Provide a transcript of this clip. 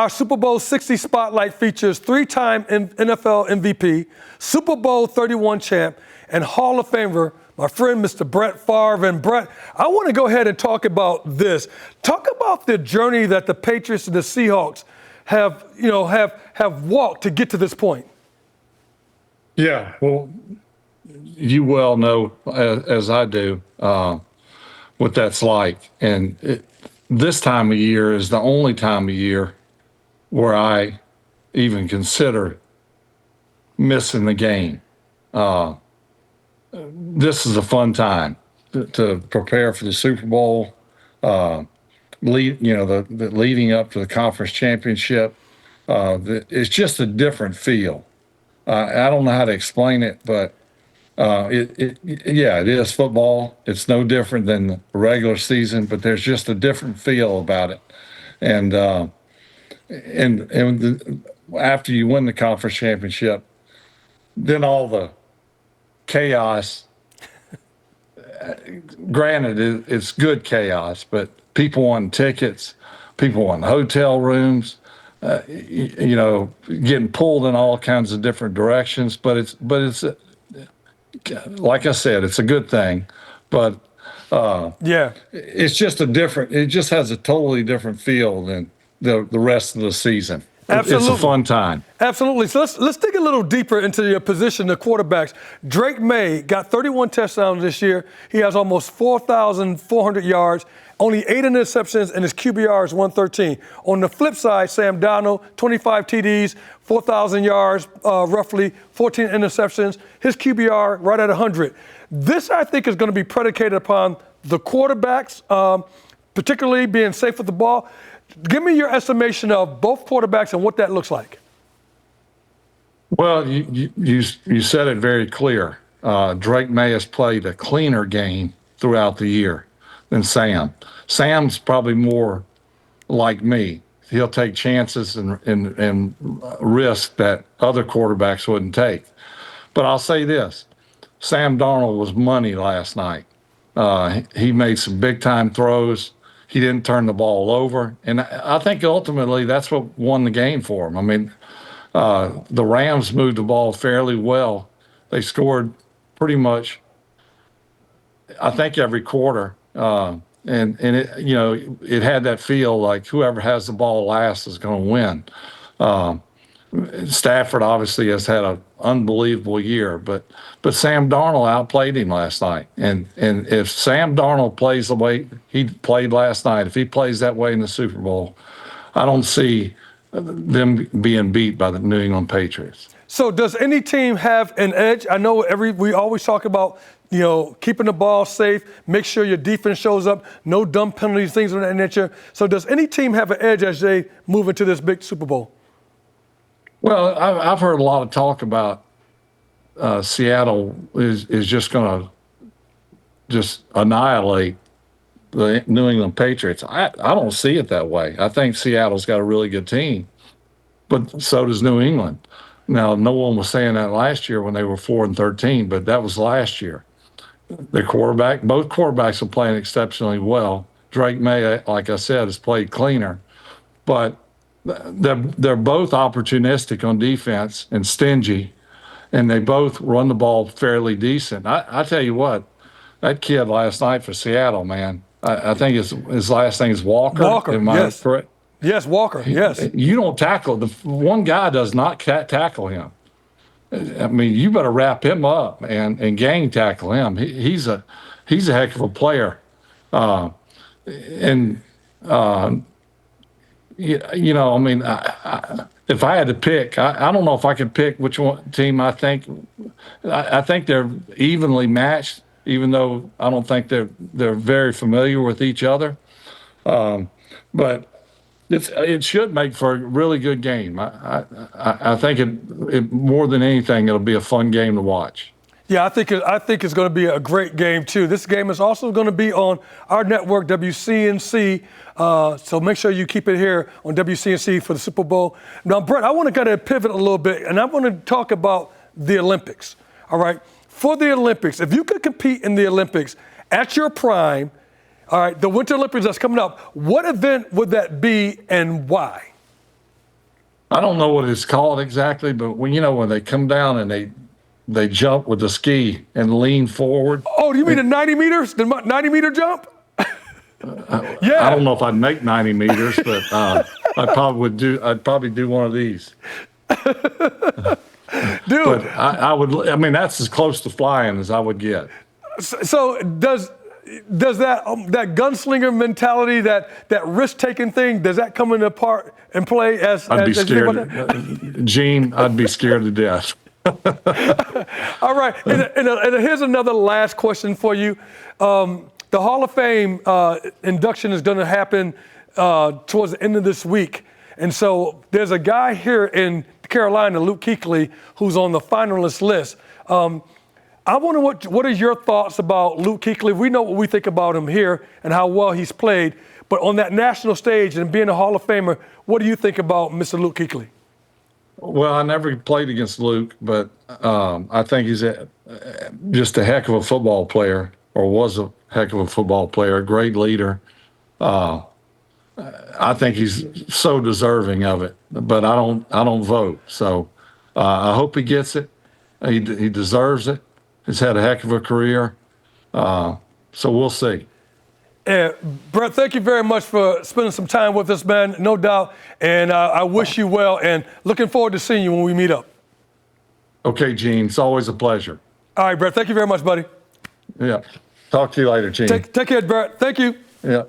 Our Super Bowl 60 Spotlight features three-time NFL MVP, Super Bowl 31 champ, and Hall of Famer, my friend, Mr. Brett Favre. And Brett, I want to go ahead and talk about this. Talk about the journey that the Patriots and the Seahawks have walked to get to this point. Yeah, well, you well know, as I do, what that's like. And this time of year is the only time of year where I even consider missing the game. This is a fun time to prepare for the Super Bowl, leading up to the conference championship. It's just a different feel. I don't know how to explain it, but it is football. It's no different than the regular season, but there's just a different feel about it. And after you win the conference championship, then all the chaos. Granted, it's good chaos, but people want tickets, people want hotel rooms, getting pulled in all kinds of different directions. But it's like I said, it's a good thing. But it's just it just has a totally different feel than the rest of the season. Absolutely. It's a fun time. Absolutely. So let's dig a little deeper into your position, the quarterbacks. Drake May got 31 touchdowns this year. He has almost 4,400 yards, only 8 interceptions, and his QBR is 113. On the flip side, Sam Darnold, 25 TDs, 4,000 yards, roughly 14 interceptions. His QBR right at 100. This, I think, is going to be predicated upon the quarterbacks, particularly being safe with the ball. Give me your estimation of both quarterbacks and what that looks like. Well, you said it very clear. Drake May has played a cleaner game throughout the year than Sam. Sam's probably more like me. He'll take chances and risk that other quarterbacks wouldn't take. But I'll say this, Sam Darnold was money last night. He made some big-time throws. He didn't turn the ball over. And I think ultimately that's what won the game for him. I mean, the Rams moved the ball fairly well. They scored pretty much, I think, every quarter. And it had that feel like whoever has the ball last is going to win. Stafford obviously has had an unbelievable year, but Sam Darnold outplayed him last night. And if Sam Darnold plays the way he played last night, if he plays that way in the Super Bowl, I don't see them being beat by the New England Patriots. So does any team have an edge? I know we always talk about, keeping the ball safe, make sure your defense shows up, no dumb penalties, things of that nature. So does any team have an edge as they move into this big Super Bowl? Well, I've heard a lot of talk about Seattle is just going to just annihilate the New England Patriots. I don't see it that way. I think Seattle's got a really good team, but so does New England. Now, no one was saying that last year when they were 4-13, but that was last year. Both quarterbacks are playing exceptionally well. Drake May, like I said, has played cleaner, but they're both opportunistic on defense and stingy, and they both run the ball fairly decent. I tell you what, that kid last night for Seattle, man, I think his last name is Walker. Walker, Am I yes. correct? Yes, Walker, yes. You don't tackle. The one guy does not tackle him. I mean, you better wrap him up and gang tackle him. He's a heck of a player. I mean, if I had to pick, I don't know if I could pick which team I think. I think they're evenly matched, even though I don't think they're very familiar with each other. But it should make for a really good game. I think it more than anything, it'll be a fun game to watch. Yeah, I think it's going to be a great game, too. This game is also going to be on our network, WCNC. So make sure you keep it here on WCNC for the Super Bowl. Now, Brett, I want to kind of pivot a little bit, and I want to talk about the Olympics. All right? For the Olympics, if you could compete in the Olympics at your prime, all right, the Winter Olympics that's coming up, what event would that be and why? I don't know what it's called exactly, but when they come down and they jump with the ski and lean forward. Oh, do you mean the 90 meters? The 90-meter jump? Yeah. I don't know if I'd make 90 meters, but I'd probably do one of these. Dude. But I would. I mean, that's as close to flying as I would get. So does that gunslinger mentality, that risk-taking thing, does that come into part and play as? I'd be as you think about scared, that? Gene. I'd be scared to death. All right, and here's another last question for you. The Hall of Fame induction is going to happen towards the end of this week. And so there's a guy here in Carolina, Luke Kuechly, who's on the finalist list. I wonder what are your thoughts about Luke Kuechly? We know what we think about him here and how well he's played. But on that national stage and being a Hall of Famer, what do you think about Mr. Luke Kuechly? Well, I never played against Luke, but I think he's just a heck of a football player, or was a heck of a football player, a great leader. I think he's so deserving of it, but I don't vote. So I hope he gets it. He deserves it. He's had a heck of a career. So we'll see. Brett, thank you very much for spending some time with us, man, no doubt. And I wish you well, and looking forward to seeing you when we meet up. Okay, Gene, it's always a pleasure. All right, Brett, thank you very much, buddy. Yeah. Talk to you later, Gene. Take care, Brett. Thank you. Yeah.